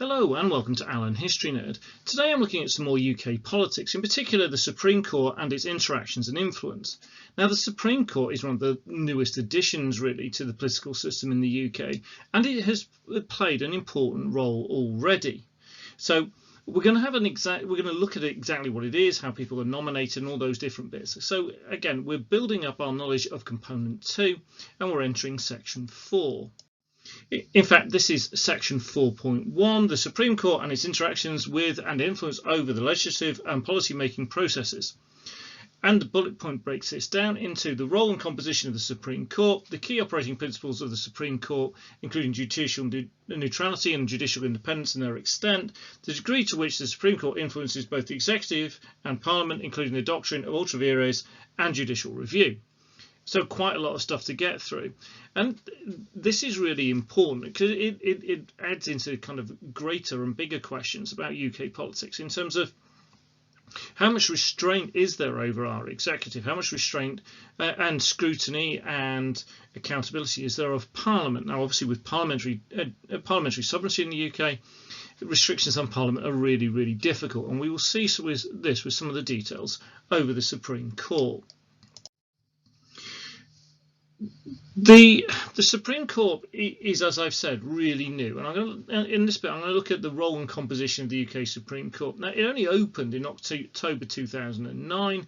Hello and welcome to Alan History Nerd. Today I'm looking at some more UK politics, in particular the Supreme Court and its interactions and influence. Now the Supreme Court is one of the newest additions really to the political system in the UK, and it has played an important role already. So we're going to look at exactly what it is, how people are nominated and all those different bits. So again, we're building up our knowledge of component 2 and we're entering section 4. In fact, this is section 4.1, the Supreme Court and its interactions with and influence over the legislative and policy-making processes. And the bullet point breaks this down into the role and composition of the Supreme Court, the key operating principles of the Supreme Court, including judicial neutrality and judicial independence and their extent, the degree to which the Supreme Court influences both the executive and Parliament, including the doctrine of ultra vires and judicial review. So quite a lot of stuff to get through, and this is really important because it adds into kind of greater and bigger questions about UK politics in terms of how much restraint is there over our executive, how much restraint and scrutiny and accountability is there of Parliament. Now obviously with parliamentary sovereignty in the UK, restrictions on Parliament are really difficult, and we will see with some of the details over the Supreme Court. The Supreme Court is, as I've said, really new, and in this bit I'm going to look at the role and composition of the UK Supreme Court. Now, it only opened in October 2009.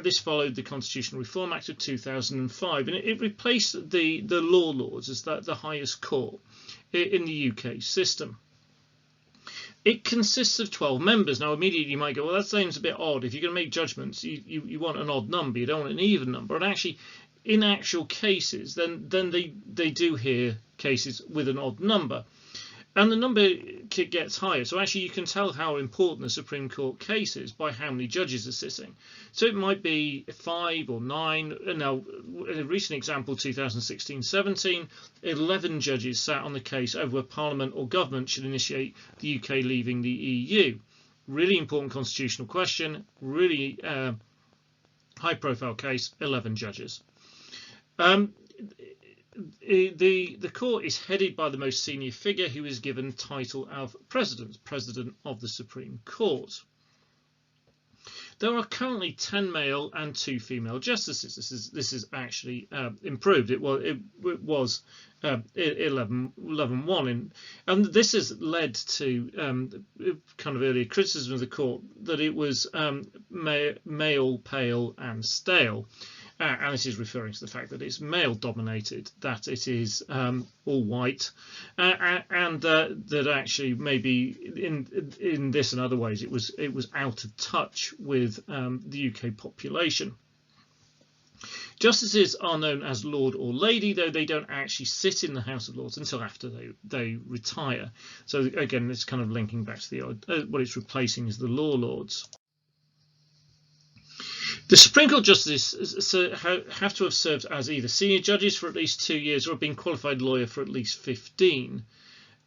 This followed the Constitutional Reform Act of 2005, and it replaced the Law Lords as the highest court in the UK system. It consists of 12 members. Now, immediately you might go, well, that seems a bit odd. If you're going to make judgments, you want an odd number, you don't want an even number, and actually, in actual cases, then they do hear cases with an odd number, and the number gets higher. So actually you can tell how important the Supreme Court case is by how many judges are sitting. So it might be 5 or 9. Now, in a recent example, 2016-17, 11 judges sat on the case over whether Parliament or government should initiate the UK leaving the EU. Really important constitutional question, really high-profile case, 11 judges. The court is headed by the most senior figure, who is given the title of President of the Supreme Court. There are currently 10 male and 2 female justices. This is actually improved. It was 11-1, and this has led to kind of earlier criticism of the court that it was male, pale, and stale. And this is referring to the fact that it's male dominated, that it is all white, and that actually maybe in this and other ways it was out of touch with the UK population. Justices are known as Lord or Lady, though they don't actually sit in the House of Lords until after they retire. So again, it's kind of linking back to what it's replacing is the Law Lords. The Supreme Court justices have to have served as either senior judges for at least 2 years or have been a qualified lawyer for at least 15.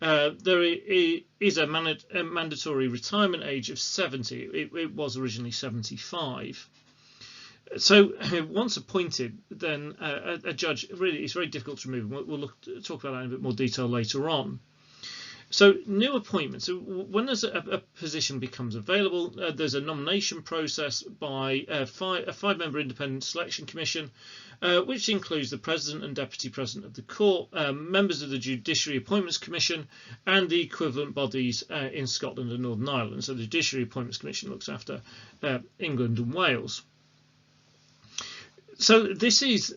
There is a mandatory retirement age of 70. It was originally 75. So once appointed, then a judge really is very difficult to remove. We'll talk about that in a bit more detail later on. So new appointments. So when there's a position becomes available, there's a nomination process by a five-member independent selection commission, which includes the president and deputy president of the court, members of the Judicial Appointments Commission, and the equivalent bodies in Scotland and Northern Ireland. So the Judicial Appointments Commission looks after England and Wales. So this is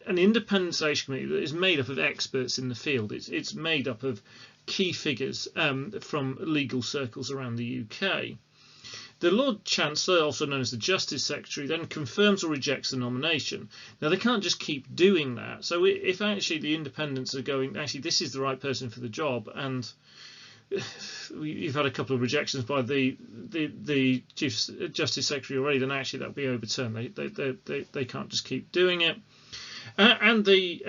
an independent selection committee that is made up of experts in the field. It's made up of key figures from legal circles around the UK. The Lord Chancellor, also known as the Justice Secretary, then confirms or rejects the nomination. Now they can't just keep doing that. So if actually the independents are going, actually this is the right person for the job, and you've had a couple of rejections by the Chief Justice Secretary already, then actually that'll be overturned. They can't just keep doing it. And the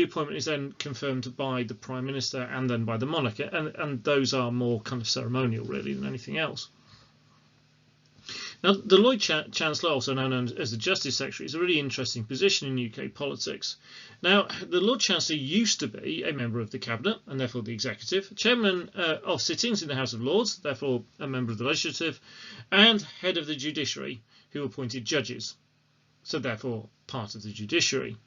appointment is then confirmed by the Prime Minister and then by the monarch, and those are more kind of ceremonial really than anything else. Now, the Lord Chancellor, also known as the Justice Secretary, is a really interesting position in UK politics. Now, the Lord Chancellor used to be a member of the Cabinet and therefore the Executive, Chairman of sittings in the House of Lords, therefore a member of the Legislative, and head of the Judiciary, who appointed judges, so therefore part of the Judiciary.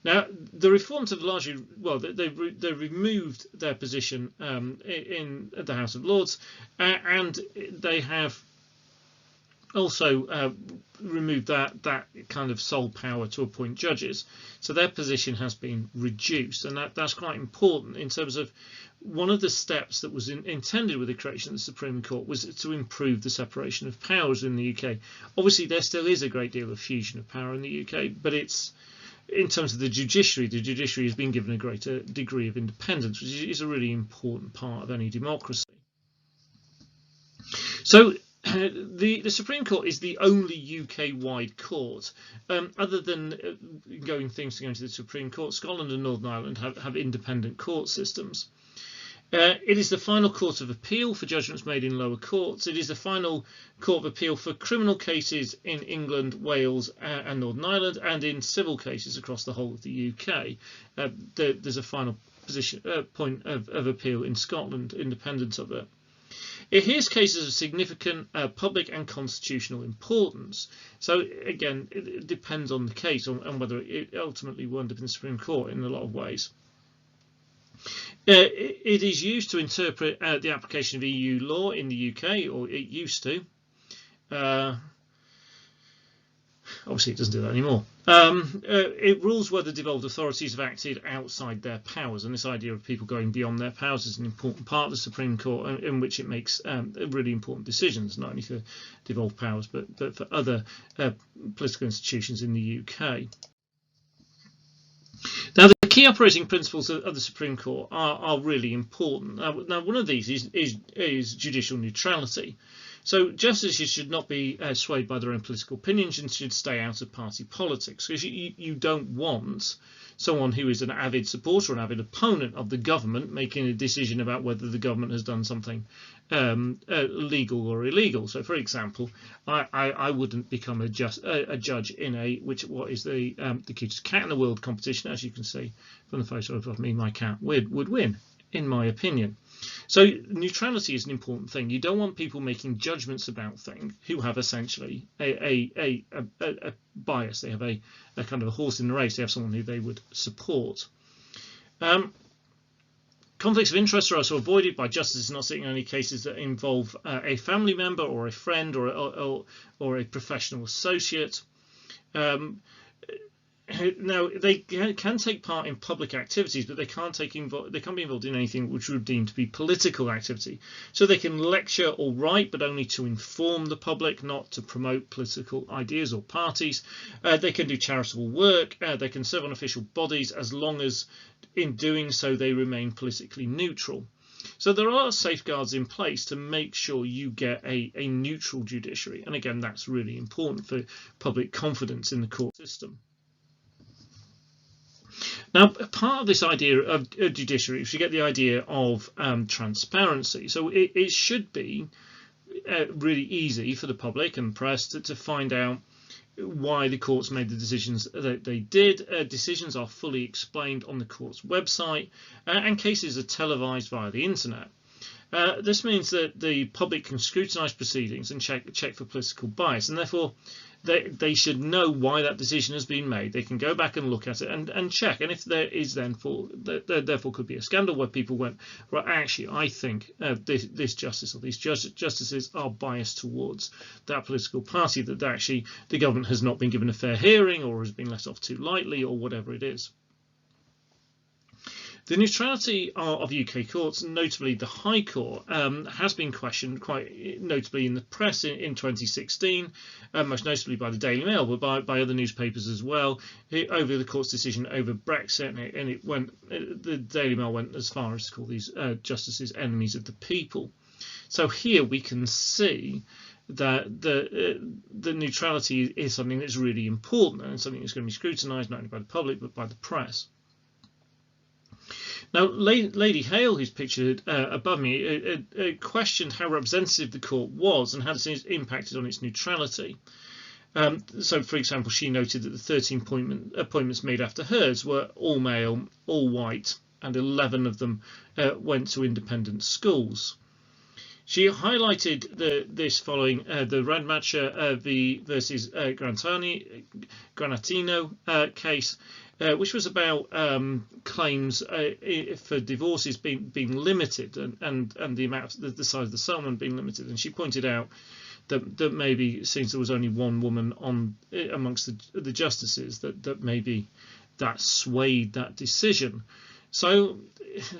Now, the reforms have largely, well, they removed their position in the House of Lords, and they have also removed that kind of sole power to appoint judges. So their position has been reduced, and that's quite important in terms of one of the steps that was intended with the creation of the Supreme Court was to improve the separation of powers in the UK. Obviously, there still is a great deal of fusion of power in the UK, but it's in terms of the judiciary has been given a greater degree of independence, which is a really important part of any democracy. So the Supreme Court is the only UK-wide court. Other than going to the Supreme Court, Scotland and Northern Ireland have independent court systems. It is the final court of appeal for judgments made in lower courts. It is the final court of appeal for criminal cases in England, Wales and Northern Ireland, and in civil cases across the whole of the UK. There's a final point of appeal in Scotland, independent of it. It hears cases of significant public and constitutional importance. So again, it depends on the case and whether it ultimately will end up in the Supreme Court in a lot of ways. It is used to interpret the application of EU law in the UK, or it used to. Obviously, it doesn't do that anymore. It rules whether devolved authorities have acted outside their powers, and this idea of people going beyond their powers is an important part of the Supreme Court, in which it makes really important decisions, not only for devolved powers, but for other political institutions in the UK. Now, the key operating principles of the Supreme Court are really important. Now, one of these is judicial neutrality. So justices should not be swayed by their own political opinions and should stay out of party politics, because you don't want someone who is an avid supporter or an avid opponent of the government making a decision about whether the government has done something legal or illegal. So, for example, I wouldn't become a judge in what is the cutest cat in the world competition. As you can see from the photo of me, my cat would win, in my opinion. So neutrality is an important thing. You don't want people making judgments about things who have essentially a bias. They have a kind of a horse in the race. They have someone who they would support. Conflicts of interest are also avoided by justices not sitting in any cases that involve a family member or a friend or a professional associate. Now, they can take part in public activities, but they can't be involved in anything which would deem to be political activity. So they can lecture or write, but only to inform the public, not to promote political ideas or parties. They can do charitable work. They can serve on official bodies, as long as in doing so they remain politically neutral. So there are safeguards in place to make sure you get a neutral judiciary. And again, that's really important for public confidence in the court system. Now, part of this idea of judiciary, we get the idea of transparency. So it should be really easy for the public and press to find out why the courts made the decisions that they did. Decisions are fully explained on the court's website, and cases are televised via the internet. This means that the public can scrutinise proceedings and check for political bias, and therefore they should know why that decision has been made. They can go back and look at it and check. And if there is therefore could be a scandal where people went, right, actually, I think this justice or these justices are biased towards that political party, that actually the government has not been given a fair hearing or has been let off too lightly or whatever it is. The neutrality of UK courts, notably the High Court, has been questioned quite notably in the press in 2016, most notably by the Daily Mail, but by other newspapers as well, over the court's decision over Brexit, and the Daily Mail went as far as to call these justices enemies of the people. So here we can see that the neutrality is something that's really important and something that's going to be scrutinised not only by the public but by the press. Now, Lady Hale, who's pictured above me, questioned how representative the court was and how this impacted on its neutrality. So, for example, she noted that the 13 appointments made after hers were all male, all white, and 11 of them went to independent schools. She highlighted this following the Radmacher versus Granatino case, which was about claims for divorces being limited and the size of the settlement being limited. And she pointed out that maybe, since there was only one woman amongst the justices, that maybe that swayed that decision. So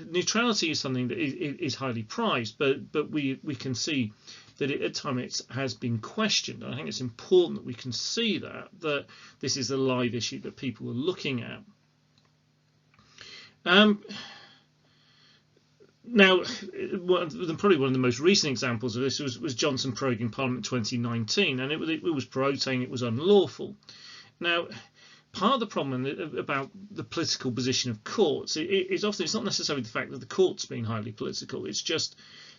neutrality is something that is highly prized, but we can see that at times it has been questioned. And I think it's important that we can see that this is a live issue that people are looking at. Now, probably one of the most recent examples of this was Johnson proroguing Parliament 2019, and it was prorogued, saying it was unlawful. Now, part of the problem about the political position of courts is often it's not necessarily the fact that the court's being highly political. It's just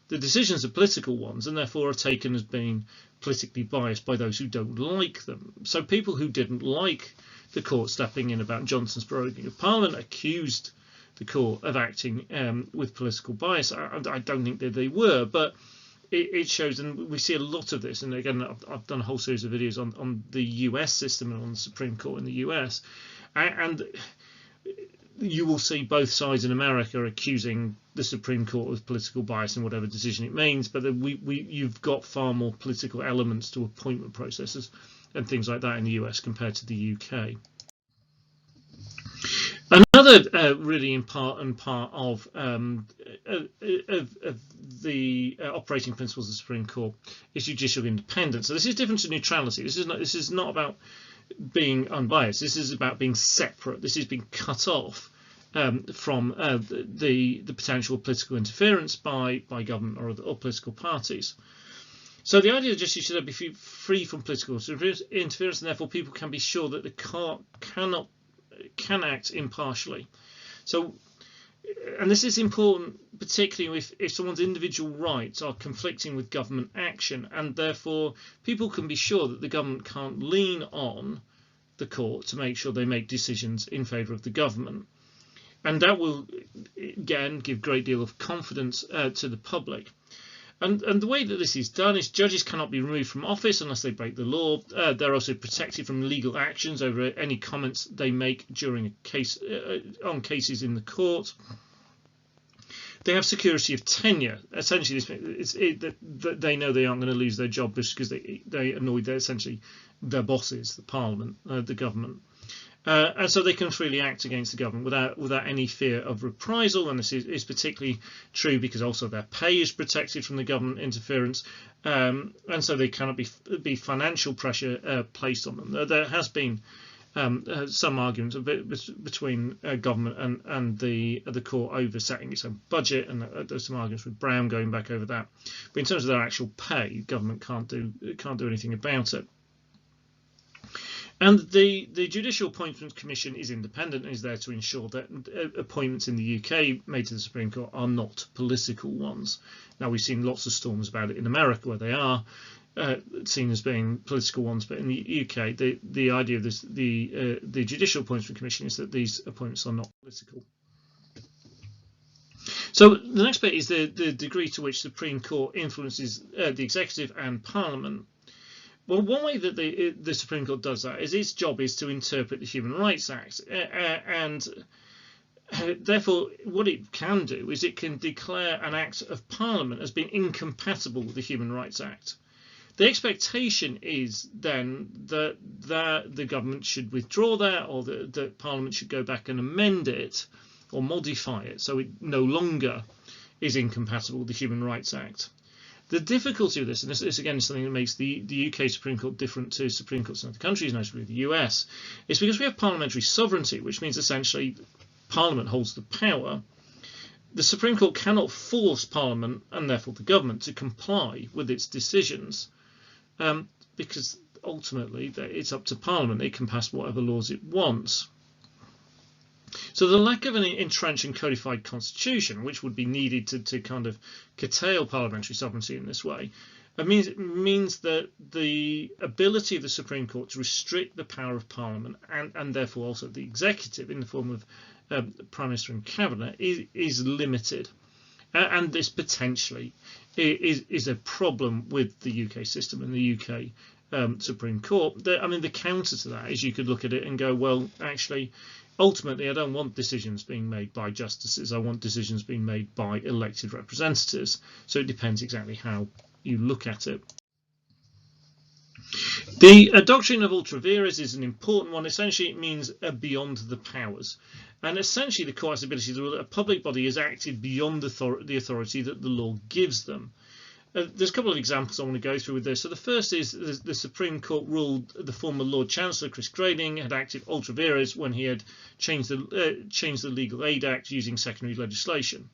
the decisions are political ones, and therefore are taken as being politically biased by those who don't like them. So people who didn't like the court stepping in about Johnson's proroguing of Parliament accused the court of acting with political bias. I don't think that they were, but it shows, and we see a lot of this. And again, I've done a whole series of videos on the US system and on the Supreme Court in the US, and you will see both sides in America accusing the Supreme Court of political bias in whatever decision it means, but you've got far more political elements to appointment processes and things like that in the US compared to the UK. Another really important part of the operating principles of the Supreme Court is judicial independence. So this is different to neutrality. This is not about being unbiased. This is about being separate. This is being cut off from the potential political interference by government or political parties. So the idea of justice should be free from political interference, and therefore people can be sure that the court can act impartially. So, and this is important, particularly if someone's individual rights are conflicting with government action, and therefore people can be sure that the government can't lean on the court to make sure they make decisions in favour of the government. And that will, again, give a great deal of confidence to the public. And the way that this is done is judges cannot be removed from office unless they break the law. They're also protected from legal actions over any comments they make during a case on cases in the court. They have security of tenure. Essentially, they know they aren't going to lose their job because they annoy their bosses, the Parliament, the government. And so they can freely act against the government without any fear of reprisal, and this is particularly true because also their pay is protected from the government interference, and so they cannot be financial pressure placed on them. There has been some arguments between government and the court over setting its own budget, and there's some arguments with Brown going back over that. But in terms of their actual pay, government can't do anything about it. And the Judicial Appointments Commission is independent and is there to ensure that appointments in the UK made to the Supreme Court are not political ones. Now, we've seen lots of storms about it in America where they are seen as being political ones, but in the UK, the idea of the Judicial Appointments Commission is that these appointments are not political. So the next bit is the degree to which the Supreme Court influences the executive and Parliament. Well, one way that the Supreme Court does that is its job is to interpret the Human Rights Act, and therefore what it can do is it can declare an act of Parliament as being incompatible with the Human Rights Act. The expectation is then that the government should withdraw that, or that Parliament should go back and amend it or modify it so it no longer is incompatible with the Human Rights Act. The difficulty of this, and this again is something that makes the UK Supreme Court different to Supreme Courts in other countries, notably the US, is because we have parliamentary sovereignty, which means essentially Parliament holds the power. The Supreme Court cannot force Parliament, and therefore the government, to comply with its decisions, because ultimately it's up to Parliament. It can pass whatever laws it wants. So the lack of an entrenched and codified constitution, which would be needed to kind of curtail parliamentary sovereignty in this way, means that the ability of the Supreme Court to restrict the power of Parliament and therefore also the executive in the form of Prime Minister and Cabinet is limited. And this potentially is a problem with the UK system and the UK Supreme Court. The counter to that is you could look at it and go, well, actually, ultimately, I don't want decisions being made by justices. I want decisions being made by elected representatives. So it depends exactly how you look at it. The doctrine of ultra vires is an important one. Essentially, it means beyond the powers. And essentially, the court has the ability to rule that a public body has acted beyond the authority that the law gives them. There's a couple of examples I want to go through with this. So the first is the Supreme Court ruled the former Lord Chancellor Chris Grayling had acted ultra vires when he had changed the Legal Aid Act using secondary legislation,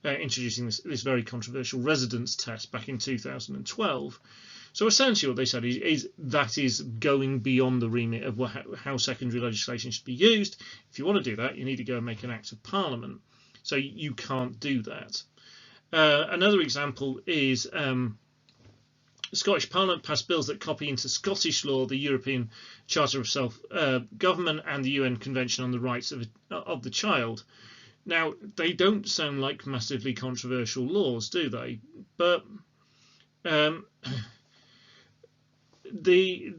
introducing this very controversial residence test back in 2012. So essentially what they said is that is going beyond the remit of how secondary legislation should be used. If you want to do that, you need to go and make an act of Parliament. So you can't do that. Another example is the Scottish Parliament passed bills that copy into Scottish law the European Charter of Self-Government and the UN Convention on the Rights of the Child. Now, they don't sound like massively controversial laws, do they? But the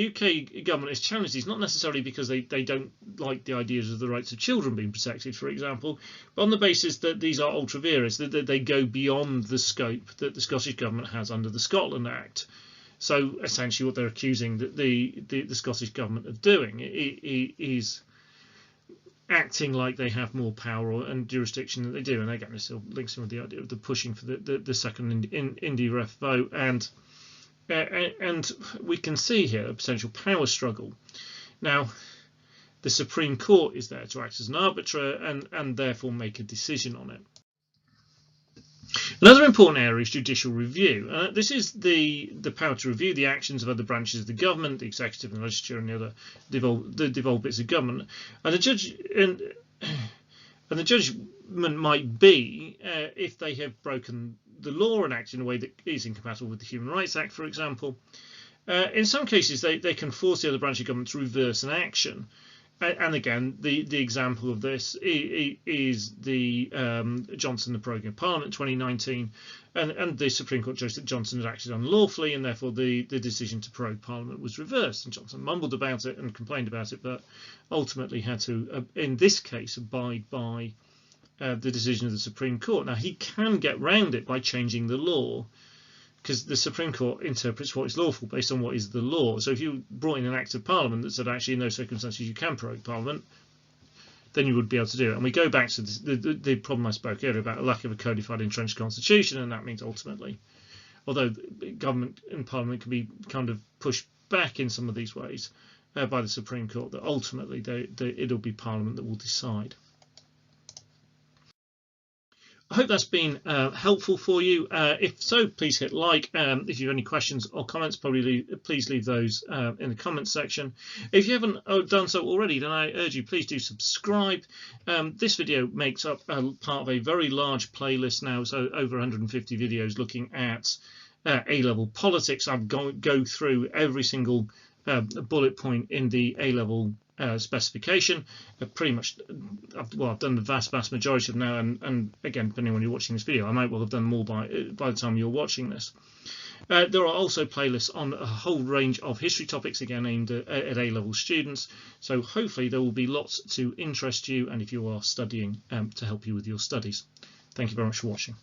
UK government is challenged these not necessarily because they don't like the ideas of the rights of children being protected, for example, but on the basis that these are ultra vires, that they go beyond the scope that the Scottish government has under the Scotland Act. So essentially what they're accusing the Scottish government of doing is acting like they have more power and jurisdiction than they do. And again, this still links in with the idea of the pushing for the second Indy ref vote, and we can see here a potential power struggle. Now, the Supreme Court is there to act as an arbiter and therefore make a decision on it. Another important area is judicial review. This is the power to review the actions of other branches of the government, the executive and the legislature, and the other devolved bits of government. And the judgment might be if they have broken the law and acted in a way that is incompatible with the Human Rights Act, for example. In some cases, they can force the other branch of government to reverse an action. And again, the example of this is the Johnson proroguing of Parliament 2019, and the Supreme Court judged that Johnson had acted unlawfully, and therefore the decision to prorogue Parliament was reversed. And Johnson mumbled about it and complained about it, but ultimately had to, in this case, abide by the decision of the Supreme Court. Now, he can get round it by changing the law, because the Supreme Court interprets what is lawful based on what is the law. So if you brought in an act of Parliament that said actually in those circumstances you can prorogue Parliament, then you would be able to do it. And we go back to the problem I spoke earlier about a lack of a codified entrenched constitution, and that means ultimately, although government and Parliament can be kind of pushed back in some of these ways by the Supreme Court, that ultimately it'll be Parliament that will decide. I hope that's been helpful for you. If so, please hit like. If you have any questions or comments, please leave those in the comments section. If you haven't done so already, then I urge you, please do subscribe. This video makes up part of a very large playlist now, so over 150 videos looking at A Level Politics. I've go through every single bullet point in the A Level specification. Pretty much, I've done the vast majority of them now, and again, depending on when you're watching this video, I might well have done more by the time you're watching this. There are also playlists on a whole range of history topics, again aimed at A-level students, so hopefully there will be lots to interest you, and if you are studying, to help you with your studies. Thank you very much for watching.